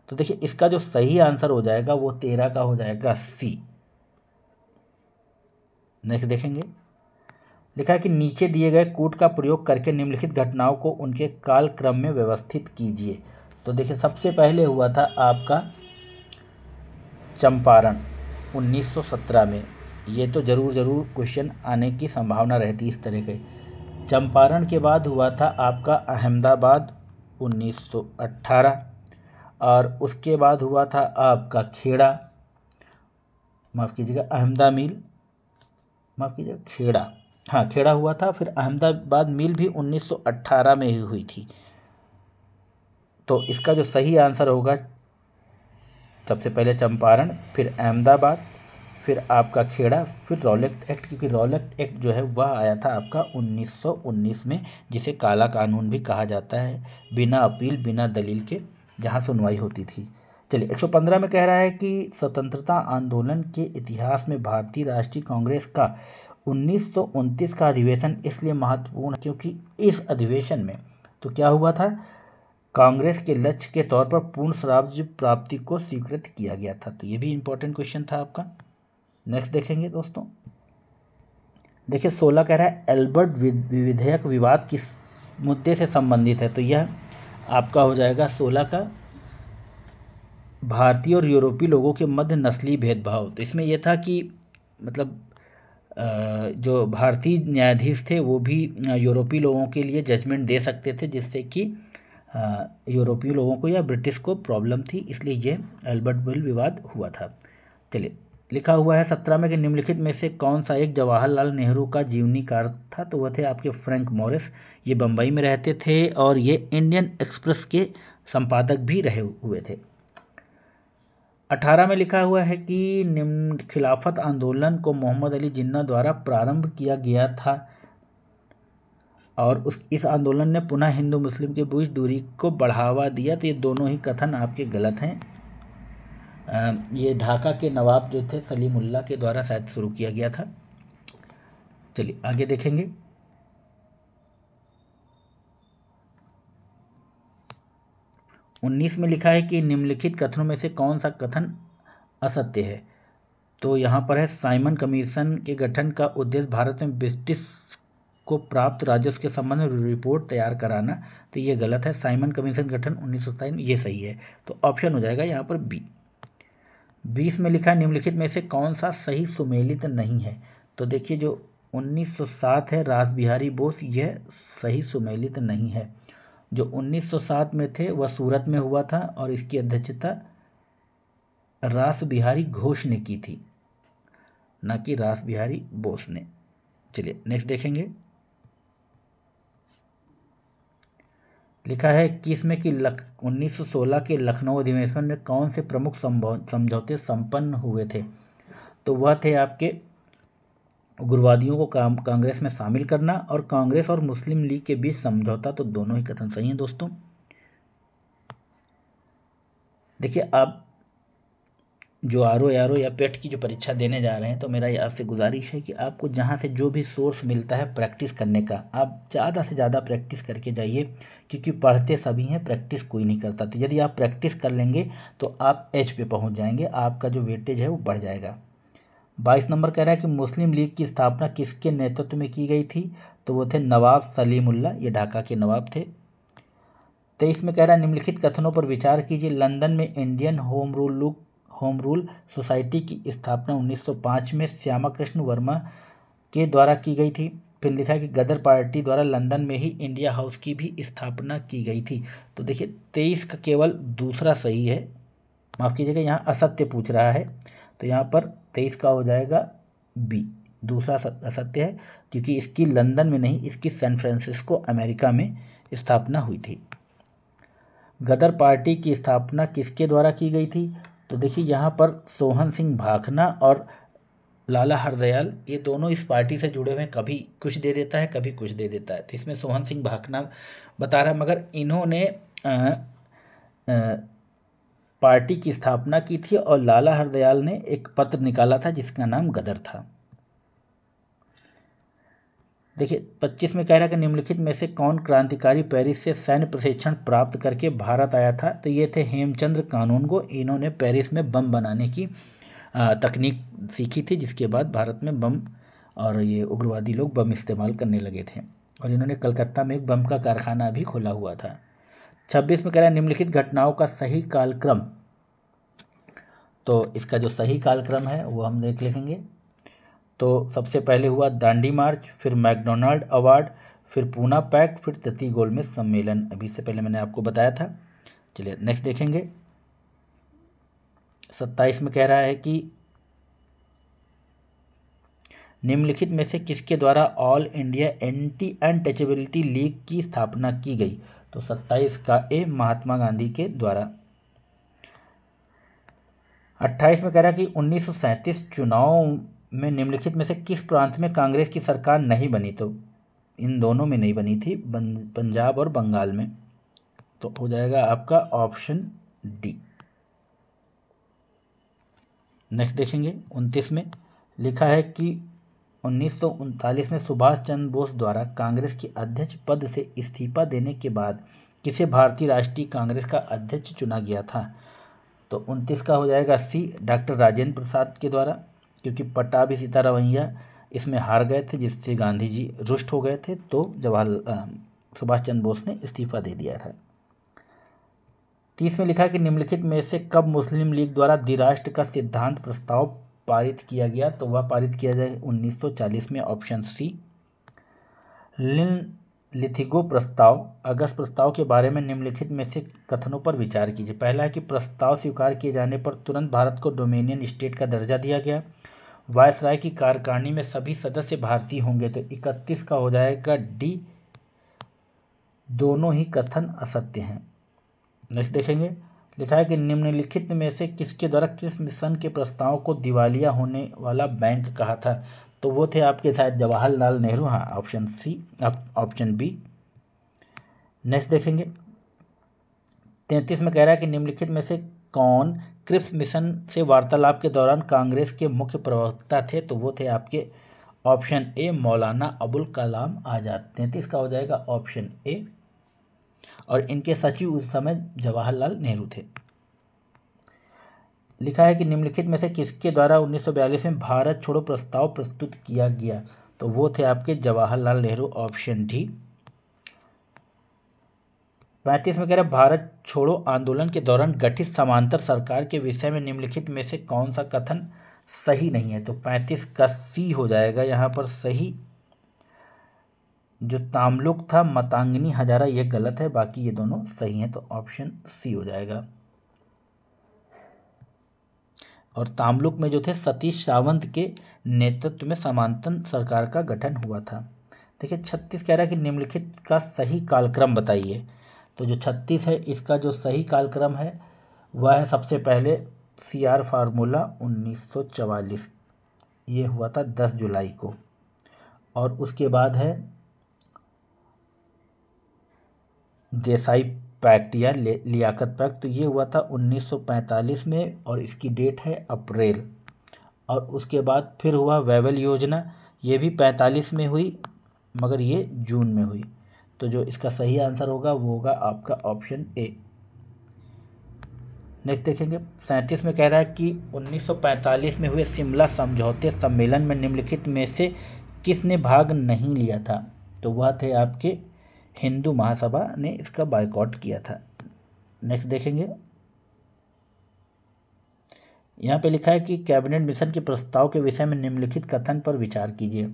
तो देखिए इसका जो सही आंसर हो जाएगा वो 13 का हो जाएगा सी। नेक्स्ट देखेंगे, लिखा है कि नीचे दिए गए कूट का प्रयोग करके निम्नलिखित घटनाओं को उनके कालक्रम में व्यवस्थित कीजिए। तो देखिए सबसे पहले हुआ था आपका चंपारण 1917 में। ये तो ज़रूर क्वेश्चन आने की संभावना रहती इस तरह के। चंपारण के बाद हुआ था आपका अहमदाबाद 1918, और उसके बाद हुआ था आपका खेड़ा, माफ़ कीजिएगा अहमदा मिल, माफ़ कीजिएगा खेड़ा, हाँ खेड़ा हुआ था। फिर अहमदाबाद मिल भी 1918 में ही हुई थी। तो इसका जो सही आंसर होगा सबसे पहले चंपारण, फिर अहमदाबाद, फिर आपका खेड़ा, फिर रौलट एक्ट, क्योंकि रौलट एक्ट जो है वह आया था आपका 1919 में, जिसे काला कानून भी कहा जाता है, बिना अपील बिना दलील के जहां सुनवाई होती थी। चलिए 115 में कह रहा है कि स्वतंत्रता आंदोलन के इतिहास में भारतीय राष्ट्रीय कांग्रेस का 1929 का अधिवेशन इसलिए महत्वपूर्ण है क्योंकि इस अधिवेशन में तो क्या हुआ था, कांग्रेस के लक्ष्य के तौर पर पूर्ण स्वराज्य प्राप्ति को स्वीकृत किया गया था। तो ये भी इंपॉर्टेंट क्वेश्चन था आपका। नेक्स्ट देखेंगे दोस्तों, देखिए 16 कह रहा है एल्बर्ट विधेयक विवाद किस मुद्दे से संबंधित है? तो यह आपका हो जाएगा 16 का भारतीय और यूरोपीय लोगों के मध्य नस्लीय भेदभाव। तो इसमें यह था कि मतलब जो भारतीय न्यायाधीश थे वो भी यूरोपीय लोगों के लिए जजमेंट दे सकते थे, जिससे कि यूरोपीय लोगों को या ब्रिटिश को प्रॉब्लम थी, इसलिए यह एल्बर्ट विल विवाद हुआ था। चलिए लिखा हुआ है 17 में कि निम्नलिखित में से कौन सा एक जवाहरलाल नेहरू का जीवनी कार्य था? तो वह थे आपके फ्रैंक मॉरिस। ये बम्बई में रहते थे और ये इंडियन एक्सप्रेस के संपादक भी रहे हुए थे। 18 में लिखा हुआ है कि निम्न खिलाफत आंदोलन को मोहम्मद अली जिन्ना द्वारा प्रारंभ किया गया था और इस आंदोलन ने पुनः हिंदू मुस्लिम के बीच दूरी को बढ़ावा दिया। तो ये दोनों ही कथन आपके गलत हैं। ये ढाका के नवाब जो थे सलीमुल्लाह के द्वारा शायद शुरू किया गया था। चलिए आगे देखेंगे। उन्नीस में लिखा है कि निम्नलिखित कथनों में से कौन सा कथन असत्य है? तो यहाँ पर है साइमन कमीशन के गठन का उद्देश्य भारत में ब्रिटिश को प्राप्त राजस्व के संबंध में रिपोर्ट तैयार कराना। तो ये गलत है। साइमन कमीशन गठन 1927 में, ये सही है। तो ऑप्शन हो जाएगा यहाँ पर बी। 20 में लिखा है निम्नलिखित में से कौन सा सही सुमेलित नहीं है? तो देखिए जो 1907 है रास बिहारी बोस, यह सही सुमेलित नहीं है। जो 1907 में थे वह सूरत में हुआ था और इसकी अध्यक्षता रास बिहारी घोष ने की थी, ना कि रास बिहारी बोस ने। चलिए नेक्स्ट देखेंगे। लिखा है कि इसमें कि 1916 के लखनऊ अधिवेशन में कौन से प्रमुख समझौते संपन्न हुए थे? तो वह थे आपके उग्रवादियों को कांग्रेस में शामिल करना और कांग्रेस और मुस्लिम लीग के बीच समझौता। तो दोनों ही कथन सही हैं दोस्तों। देखिए, आप जो आरओ या पेट की जो परीक्षा देने जा रहे हैं, तो मेरा ये आपसे गुजारिश है कि आपको जहाँ से जो भी सोर्स मिलता है प्रैक्टिस करने का, आप ज़्यादा से ज़्यादा प्रैक्टिस करके जाइए, क्योंकि पढ़ते सभी हैं, प्रैक्टिस कोई नहीं करता। तो यदि आप प्रैक्टिस कर लेंगे तो आप एच पे पहुँच जाएंगे, आपका जो वेटेज है वो बढ़ जाएगा। 22 नंबर कह रहा है कि मुस्लिम लीग की स्थापना किसके नेतृत्व में की गई थी? तो वो थे नवाब सलीमुल्लाह, ये ढाका के नवाब थे। 23 में कह रहा है निम्नलिखित कथनों पर विचार कीजिए। लंदन में इंडियन होम रूल सोसाइटी की स्थापना 1905 में श्यामा कृष्ण वर्मा के द्वारा की गई थी। फिर लिखा है कि गदर पार्टी द्वारा लंदन में ही इंडिया हाउस की भी स्थापना की गई थी। तो देखिए 23 का केवल दूसरा सही है, माफ़ कीजिएगा, यहाँ असत्य पूछ रहा है, तो यहाँ पर 23 का हो जाएगा बी, दूसरा असत्य है, क्योंकि इसकी लंदन में नहीं, इसकी सैन फ्रांसिस्को अमेरिका में स्थापना हुई थी। गदर पार्टी की स्थापना किसके द्वारा की गई थी? तो देखिए यहाँ पर सोहन सिंह भाखना और लाला हरदयाल, ये दोनों इस पार्टी से जुड़े हुए हैं, कभी कुछ दे देता है कभी कुछ दे देता है। तो इसमें सोहन सिंह भाखना बता रहा है, मगर इन्होंने पार्टी की स्थापना की थी और लाला हरदयाल ने एक पत्र निकाला था जिसका नाम गदर था। देखिए 25 में कह रहा है कि निम्नलिखित में से कौन क्रांतिकारी पेरिस से सैन्य प्रशिक्षण प्राप्त करके भारत आया था? तो ये थे हेमचंद्र कानूनगो। इन्होंने पेरिस में बम बनाने की तकनीक सीखी थी, जिसके बाद भारत में बम और ये उग्रवादी लोग बम इस्तेमाल करने लगे थे, और इन्होंने कलकत्ता में एक बम का कारखाना भी खोला हुआ था। 26 में कह रहा है निम्नलिखित घटनाओं का सही कालक्रम। तो इसका जो सही कालक्रम है वो हम देख लेंगे। तो सबसे पहले हुआ दांडी मार्च, फिर मैकडोनाल्ड अवार्ड, फिर पूना पैक्ट, फिर तती गोलमेज सम्मेलन। अभी से पहले मैंने आपको बताया था। चलिए नेक्स्ट देखेंगे। 27 में कह रहा है कि निम्नलिखित में से किसके द्वारा all India anti untouchability league की स्थापना की गई? तो 27 का ए, महात्मा गांधी के द्वारा। 28 में कह रहा है कि 1937 चुनाव में निम्नलिखित में से किस प्रांत में कांग्रेस की सरकार नहीं बनी? तो इन दोनों में नहीं बनी थी, पंजाब और बंगाल में। तो हो जाएगा आपका ऑप्शन डी। नेक्स्ट देखेंगे। 29 में लिखा है कि 1939 में सुभाष चंद्र बोस द्वारा कांग्रेस के अध्यक्ष पद से इस्तीफा देने के बाद किसे भारतीय राष्ट्रीय कांग्रेस का अध्यक्ष चुना गया था? तो 29 का हो जाएगा सी, डॉक्टर राजेंद्र प्रसाद के द्वारा, क्योंकि पट्टाभी सीतारमैया इसमें हार गए थे, जिससे गांधी जी रुष्ट हो गए थे, तो सुभाष चंद्र बोस ने इस्तीफा दे दिया था। 30 में लिखा है कि निम्नलिखित में से कब मुस्लिम लीग द्वारा द्विराष्ट्र का सिद्धांत प्रस्ताव पारित किया गया? तो वह पारित किया जाए 1940 में, ऑप्शन सी। लिथिगो प्रस्ताव, अगस्त प्रस्ताव के बारे में निम्नलिखित में से कथनों पर विचार कीजिए। पहला है कि प्रस्ताव स्वीकार किए जाने पर तुरंत भारत को डोमिनियन स्टेट का दर्जा दिया गया। वायसराय की कार्यकारिणी में सभी सदस्य भारतीय होंगे। तो 31 का हो जाएगा डी, दोनों ही कथन असत्य हैं। नेक्स्ट देखेंगे। लिखा है कि निम्नलिखित में से किसके द्वारा किस मिशन के प्रस्ताव को दिवालिया होने वाला बैंक कहा था? तो वो थे आपके शायद जवाहरलाल नेहरू। हाँ, option C, option B. Next देखेंगे। 33 में कह रहा है कि निम्नलिखित में से कौन क्रिप्स मिशन से वार्तालाप के दौरान कांग्रेस के मुख्य प्रवक्ता थे? तो वो थे आपके ऑप्शन ए, मौलाना अबुल कलाम आज़ाद। 33 का हो जाएगा ऑप्शन ए, और इनके सचिव उस समय जवाहरलाल नेहरू थे। लिखा है कि निम्नलिखित में से किसके द्वारा 1942 में भारत छोड़ो प्रस्ताव प्रस्तुत किया गया? तो वो थे आपके जवाहरलाल नेहरू, ऑप्शन डी। 35 में कह रहा है भारत छोड़ो आंदोलन के दौरान गठित समांतर सरकार के विषय में निम्नलिखित में से कौन सा कथन सही नहीं है? तो 35 का सी हो जाएगा यहाँ पर सही। जो तामलुक था मतांगनी हजारा, ये गलत है, बाकी ये दोनों सही हैं, तो ऑप्शन सी हो जाएगा। और तमलुक में जो थे सतीश सावंत के नेतृत्व में समांतर सरकार का गठन हुआ था। देखिए 36 कह रहा है कि निम्नलिखित का सही कालक्रम बताइए। तो जो 36 है इसका जो सही कालक्रम है वह है सबसे पहले CR फार्मूला 1944, ये हुआ था 10 जुलाई को। और उसके बाद है देसाई पैक्ट या लियाकत पैक्ट, तो ये हुआ था 1945 में और इसकी डेट है अप्रैल। और उसके बाद फिर हुआ वेवल योजना, ये भी 45 में हुई मगर ये जून में हुई। तो जो इसका सही आंसर होगा वो होगा आपका ऑप्शन ए। नेक्स्ट देखेंगे 37 में कह रहा है कि 1945 में हुए शिमला समझौते सम्मेलन में निम्नलिखित में से किसने भाग नहीं लिया था। तो वह थे आपके हिंदू महासभा ने इसका बायकॉट किया था। नेक्स्ट देखेंगे, यहाँ पे लिखा है कि कैबिनेट मिशन के प्रस्ताव के विषय में निम्नलिखित कथन पर विचार कीजिए।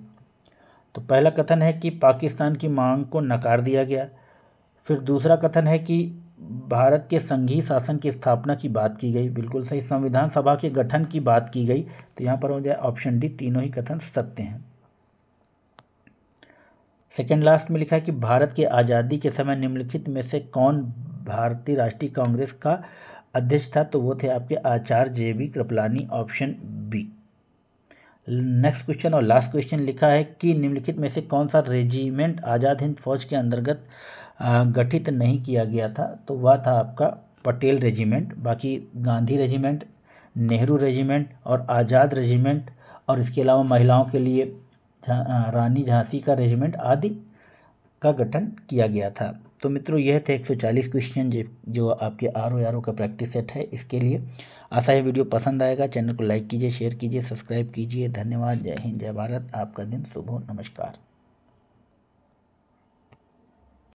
तो पहला कथन है कि पाकिस्तान की मांग को नकार दिया गया। फिर दूसरा कथन है कि भारत के संघीय शासन की स्थापना की बात की गई, बिल्कुल सही। संविधान सभा के गठन की बात की गई, तो यहाँ पर हो जाए ऑप्शन डी, तीनों ही कथन सत्य हैं। सेकेंड लास्ट में लिखा है कि भारत की आज़ादी के समय निम्नलिखित में से कौन भारतीय राष्ट्रीय कांग्रेस का अध्यक्ष था। तो वो थे आपके Acharya JB Kripalani, option B. Next question और लास्ट क्वेश्चन लिखा है कि निम्नलिखित में से कौन सा रेजिमेंट आज़ाद हिंद फौज के अंतर्गत गठित नहीं किया गया था। तो वह था आपका पटेल रेजिमेंट। बाकी गांधी रेजिमेंट, नेहरू रेजिमेंट और आज़ाद रेजिमेंट और इसके अलावा महिलाओं के लिए रानी झांसी का रेजिमेंट आदि का गठन किया गया था। तो मित्रों यह थे 140 क्वेश्चन जो आपके RORO का प्रैक्टिस सेट है। इसके लिए आशा है वीडियो पसंद आएगा। चैनल को लाइक कीजिए, शेयर कीजिए, सब्सक्राइब कीजिए। धन्यवाद। जय हिंद, जय भारत। आपका दिन शुभ हो। नमस्कार।